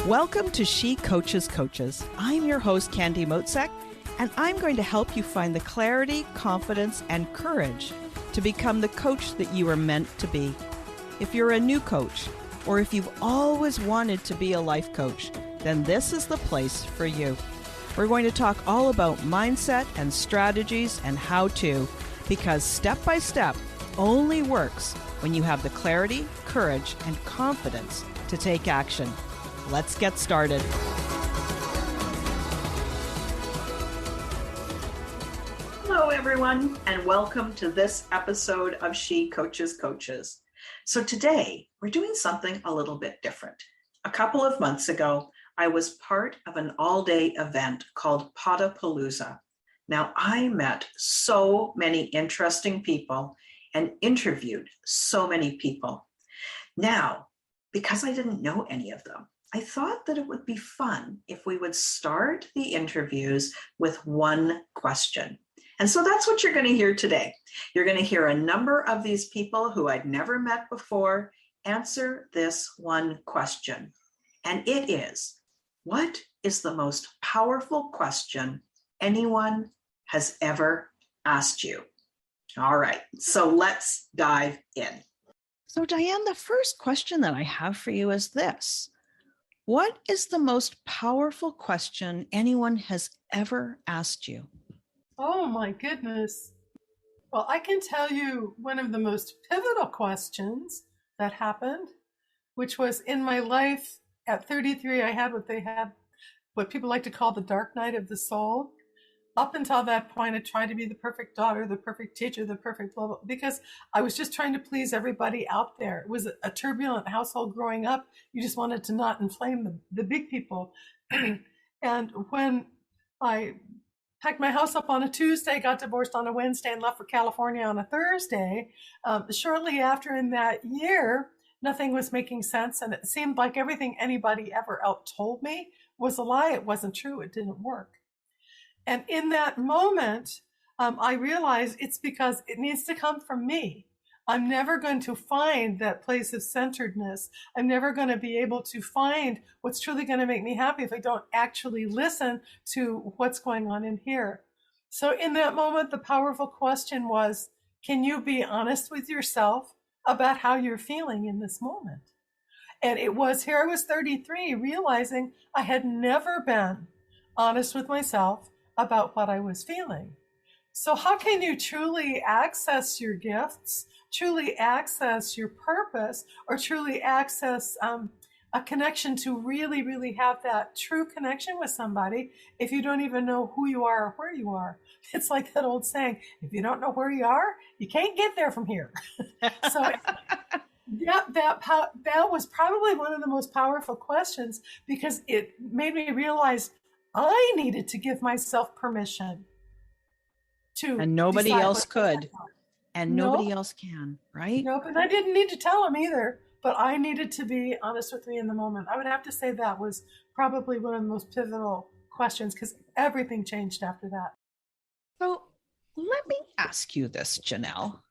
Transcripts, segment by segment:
Welcome to She Coaches Coaches. I'm your host, Candy Motzek, and I'm going to help you find the clarity, confidence, and courage to become the coach that you are meant to be. If you're a new coach, or if you've always wanted to be a life coach, then this is the place for you. We're going to talk all about mindset and strategies and how to, because step by step only works when you have the clarity, courage, and confidence to take action. Let's get started. Hello, everyone, and welcome to this episode of She Coaches Coaches. So today, we're doing something a little bit different. A couple of months ago, I was part of an all-day event called Potapalooza. Now, I met so many interesting people and interviewed so many people. Now, because I didn't know any of them, I thought that it would be fun if we would start the interviews with one question. And so that's what you're going to hear today. You're going to hear a number of these people who I'd never met before answer this one question. And it is, what is the most powerful question anyone has ever asked you? All right, so let's dive in. So Diane, the first question that I have for you is this. What is the most powerful question anyone has ever asked you? Oh my goodness. Well, I can tell you one of the most pivotal questions that happened, which was in my life at 33, I had what people like to call the dark night of the soul. Up until that point, I tried to be the perfect daughter, the perfect teacher, the perfect blah, blah, because I was just trying to please everybody out there. It was a turbulent household growing up. You just wanted to not inflame the big people. And when I packed my house up on a Tuesday, got divorced on a Wednesday, and left for California on a Thursday, shortly after in that year, nothing was making sense. And it seemed like everything anybody ever else told me was a lie. It wasn't true. It didn't work. And in that moment, I realized it's because it needs to come from me. I'm never going to find that place of centeredness. I'm never going to be able to find what's truly going to make me happy if I don't actually listen to what's going on in here. So in that moment, the powerful question was, can you be honest with yourself about how you're feeling in this moment? And it was, here I was 33, realizing I had never been honest with myself about what I was feeling. So how can you truly access your gifts, truly access your purpose, or truly access a connection to really, really have that true connection with somebody if you don't even know who you are or where you are? It's like that old saying, if you don't know where you are, you can't get there from here. So that was probably one of the most powerful questions, because it made me realize I needed to give myself permission to. And nobody else could. And nobody else can, right? Nope. And I didn't need to tell them either, but I needed to be honest with me in the moment. I would have to say that was probably one of the most pivotal questions, because everything changed after that. So let me ask you this, Janelle.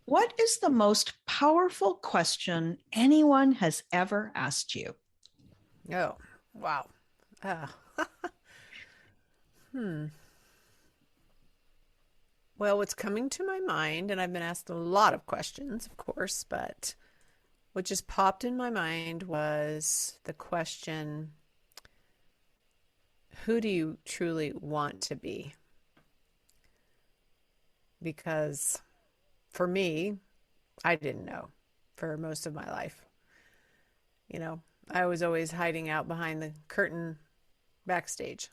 What is the most powerful question anyone has ever asked you? Oh, wow. Well, what's coming to my mind, and I've been asked a lot of questions, of course, but what just popped in my mind was the question, who do you truly want to be? Because for me, I didn't know for most of my life. You know, I was always hiding out behind the curtain backstage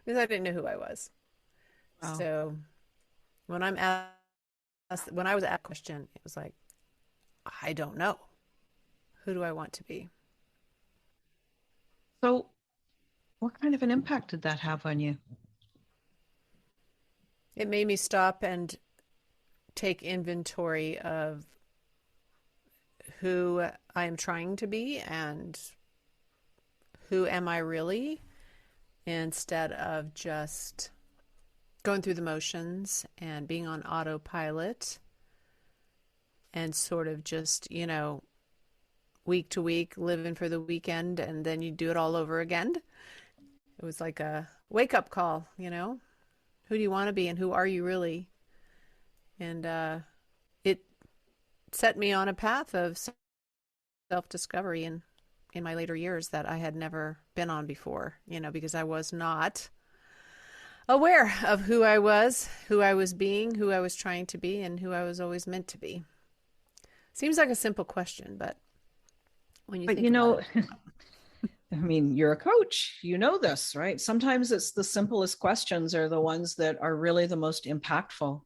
because I didn't know who I was. Wow. So when I was asked a question, it was like, I don't know. Who do I want to be? So what kind of an impact did that have on you? It made me stop and take inventory of who I am trying to be and who am I really, instead of just going through the motions and being on autopilot and sort of just, week to week, living for the weekend, and then you do it all over again. It was like a wake-up call, you know? Who do you want to be and who are you really? And it set me on a path of self-discovery in my later years that I had never been on before, you know, because I was not aware of who I was being, who I was trying to be, and who I was always meant to be. Seems like a simple question, but when you think about it. I mean, you're a coach, you know this, right? Sometimes it's the simplest questions are the ones that are really the most impactful.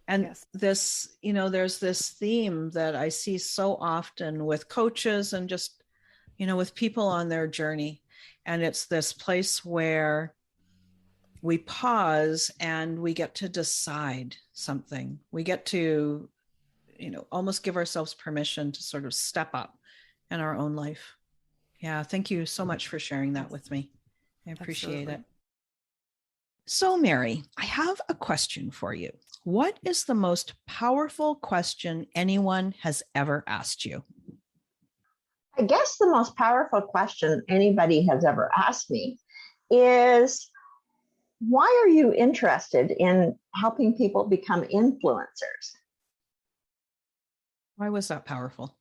And Yes. this, you know, there's this theme that I see so often with coaches and just, you know, with people on their journey. And it's this place where we pause and we get to decide something. We get to, you know, almost give ourselves permission to sort of step up in our own life. Yeah, thank you so much for sharing that with me. I appreciate it. So, Mary, I have a question for you. What is the most powerful question anyone has ever asked you? I guess the most powerful question anybody has ever asked me is, why are you interested in helping people become influencers? Why was that powerful?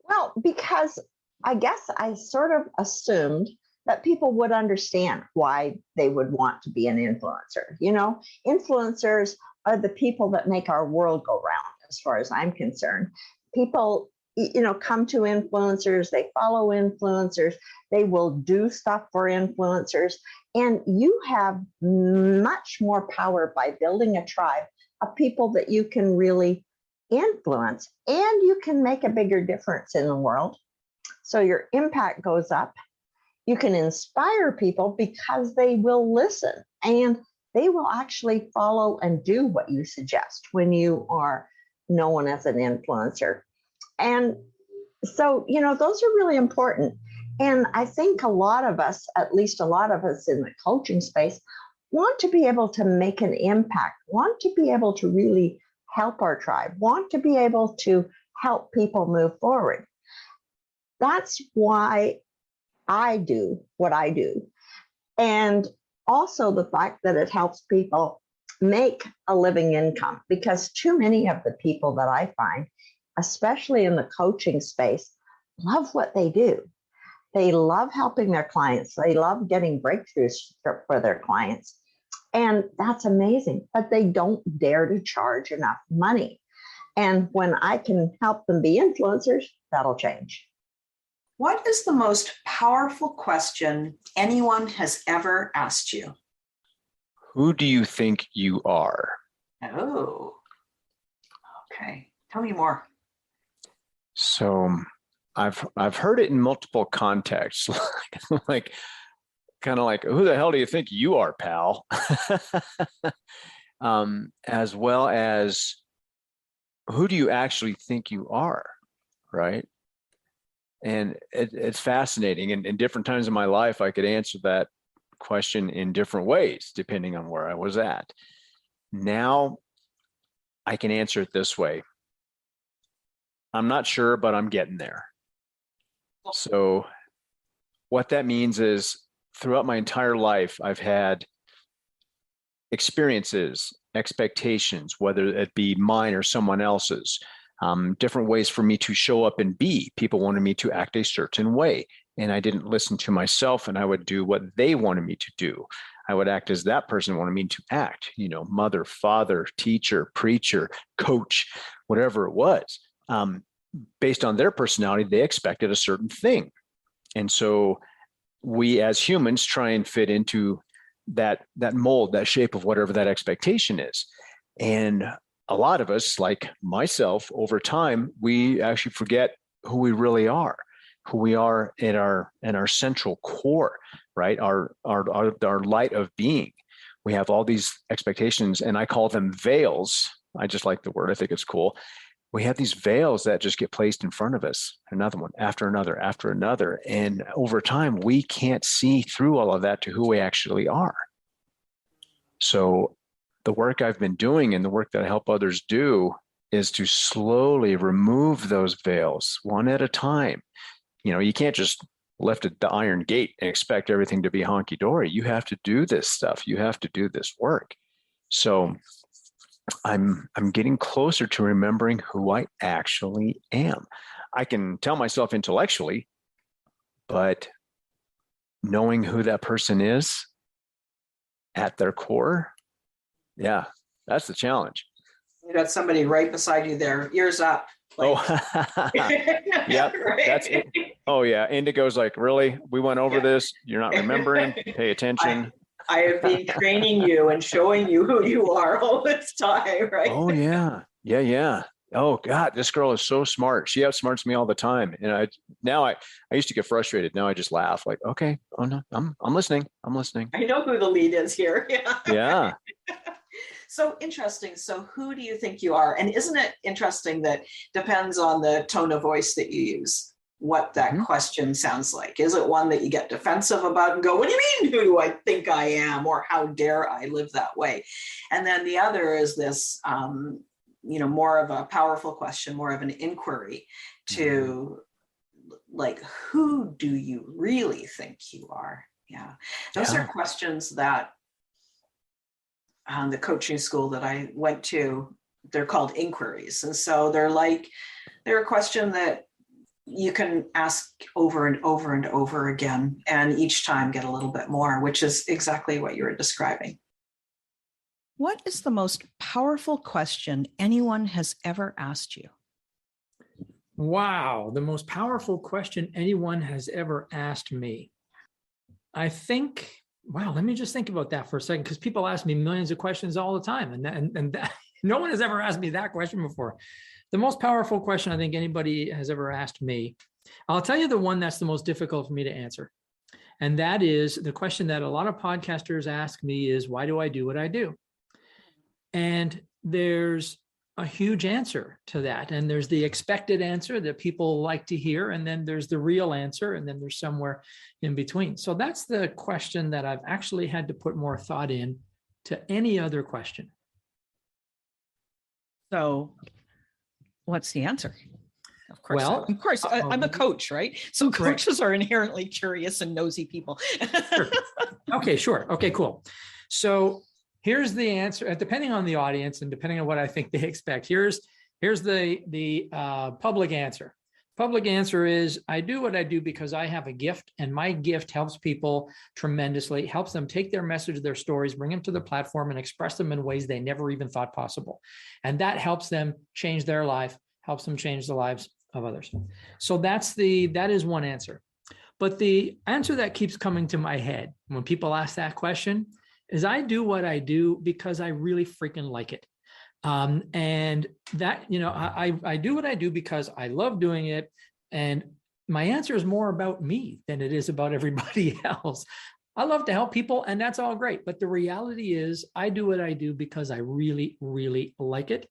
Well, because I guess I sort of assumed that people would understand why they would want to be an influencer. You know, influencers are the people that make our world go round, as far as I'm concerned. People, you know, come to influencers, they follow influencers, they will do stuff for influencers. And you have much more power by building a tribe of people that you can really influence, and you can make a bigger difference in the world. So your impact goes up. You can inspire people because they will listen and they will actually follow and do what you suggest when you are known as an influencer. And so, you know, those are really important. And I think a lot of us, at least a lot of us in the coaching space, want to be able to make an impact, want to be able to really help our tribe, want to be able to help people move forward. That's why I do what I do. And also the fact that it helps people make a living income, because too many of the people that I find, especially in the coaching space, love what they do. They love helping their clients. They love getting breakthroughs for their clients. And that's amazing, but they don't dare to charge enough money. And when I can help them be influencers, that'll change. What is the most powerful question anyone has ever asked you? Who do you think you are? Oh, okay. Tell me more. So I've heard it in multiple contexts, like kind of like, who the hell do you think you are, pal? As well as, who do you actually think you are, right? And it's fascinating. And in different times in my life, I could answer that question in different ways, depending on where I was at. Now, I can answer it this way. I'm not sure, but I'm getting there. So what that means is, throughout my entire life, I've had experiences, expectations, whether it be mine or someone else's, different ways for me to show up and be. People wanted me to act a certain way, and I didn't listen to myself, and I would do what they wanted me to do. I would act as that person wanted me to act, you know, mother, father, teacher, preacher, coach, whatever it was. Based on their personality, they expected a certain thing. And so we as humans try and fit into that mold, that shape of whatever that expectation is. And a lot of us, like myself, over time, we actually forget who we really are, who we are in our central core, right? Our light of being. We have all these expectations, and I call them veils. I just like the word. I think it's cool. We have these veils that just get placed in front of us, another one after another, after another. And over time, we can't see through all of that to who we actually are. So the work I've been doing and the work that I help others do is to slowly remove those veils one at a time. You can't just lift the iron gate and expect everything to be honky-dory. You have to do this stuff. You have to do this work. So I'm getting closer to remembering who I actually am. I can tell myself intellectually, but knowing who that person is at their core, yeah, that's the challenge. You got somebody right beside you there, ears up. Like, oh, yep, right? That's it. Oh yeah, Indigo's like, really? We went over this. You're not remembering. Pay attention. I have been training you and showing you who you are all this time, right? Oh yeah, yeah. Oh God, this girl is so smart. She outsmarts me all the time. And I used to get frustrated. Now I just laugh like, okay, oh no, I'm listening. I'm listening. I know who the lead is here. Yeah. So interesting. So who do you think you are? And isn't it interesting that depends on the tone of voice that you use, what that question sounds like? Is it one that you get defensive about and go, what do you mean, who do I think I am? Or how dare I live that way? And then the other is this, more of a powerful question, more of an inquiry to like, who do you really think you are? Yeah. Those are questions that the coaching school that I went to, they're called inquiries. And so they're a question that you can ask over and over and over again, and each time get a little bit more, which is exactly what you were describing. What is the most powerful question anyone has ever asked you? Wow, the most powerful question anyone has ever asked me. I think, wow, let me just think about that for a second, because people ask me millions of questions all the time, and no one has ever asked me that question before. The most powerful question I think anybody has ever asked me, I'll tell you the one that's the most difficult for me to answer. And that is the question that a lot of podcasters ask me is, why do I do what I do? And there's a huge answer to that. And there's the expected answer that people like to hear. And then there's the real answer. And then there's somewhere in between. So that's the question that I've actually had to put more thought in to any other question. So what's the answer? Of course, I'm a coach, right? So coaches are inherently curious and nosy people. Sure. Okay, sure. Okay, cool. So here's the answer, depending on the audience and depending on what I think they expect. Here's the public answer. Public answer is, I do what I do because I have a gift, and my gift helps people tremendously, helps them take their message, their stories, bring them to the platform and express them in ways they never even thought possible. And that helps them change their life, helps them change the lives of others. So that is one answer. But the answer that keeps coming to my head when people ask that question is, I do what I do because I really freaking like it. And that, I do what I do because I love doing it. And my answer is more about me than it is about everybody else. I love to help people, and that's all great. But the reality is, I do what I do because I really, really like it.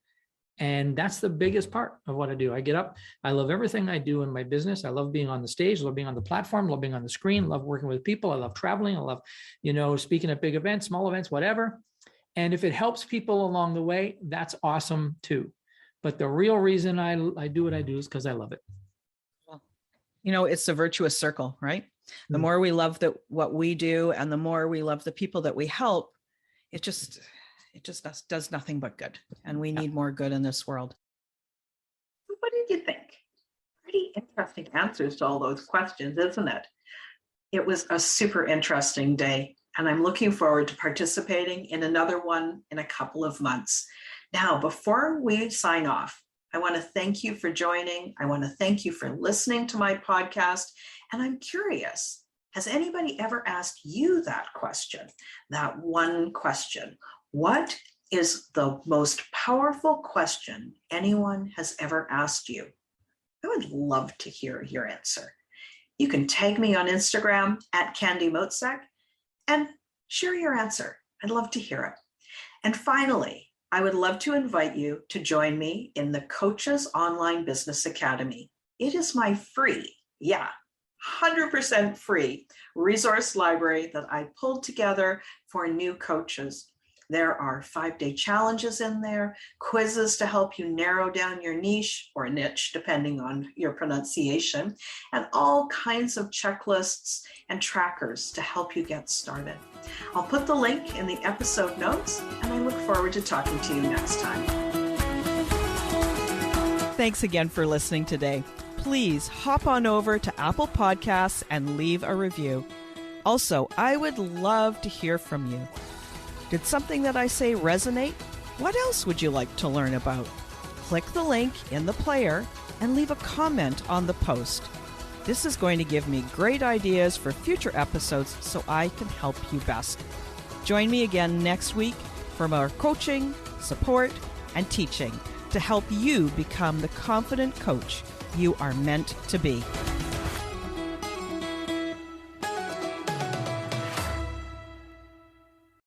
And that's the biggest part of what I do. I get up, I love everything I do in my business. I love being on the stage, love being on the platform, love being on the screen, love working with people. I love traveling. I love, speaking at big events, small events, whatever. And if it helps people along the way, that's awesome too. But the real reason I do what I do is because I love it. Well, it's a virtuous circle, right? The more we love what we do, and the more we love the people that we help, it just does nothing but good. And we need more good in this world. What did you think? Pretty interesting answers to all those questions, isn't it? It was a super interesting day, and I'm looking forward to participating in another one in a couple of months. Now, before we sign off, I want to thank you for joining. I want to thank you for listening to my podcast. And I'm curious, has anybody ever asked you that question, that one question? What is the most powerful question anyone has ever asked you? I would love to hear your answer. You can tag me on Instagram at Candy Motzek and share your answer. I'd love to hear it. And finally, I would love to invite you to join me in the Coaches Online Business Academy. It is my free, 100% free resource library that I pulled together for new coaches. There are 5-day challenges in there, quizzes to help you narrow down your niche or niche, depending on your pronunciation, and all kinds of checklists and trackers to help you get started. I'll put the link in the episode notes, and I look forward to talking to you next time. Thanks again for listening today. Please hop on over to Apple Podcasts and leave a review. Also, I would love to hear from you. Did something that I say resonate? What else would you like to learn about? Click the link in the player and leave a comment on the post. This is going to give me great ideas for future episodes so I can help you best. Join me again next week for more coaching, support, and teaching to help you become the confident coach you are meant to be.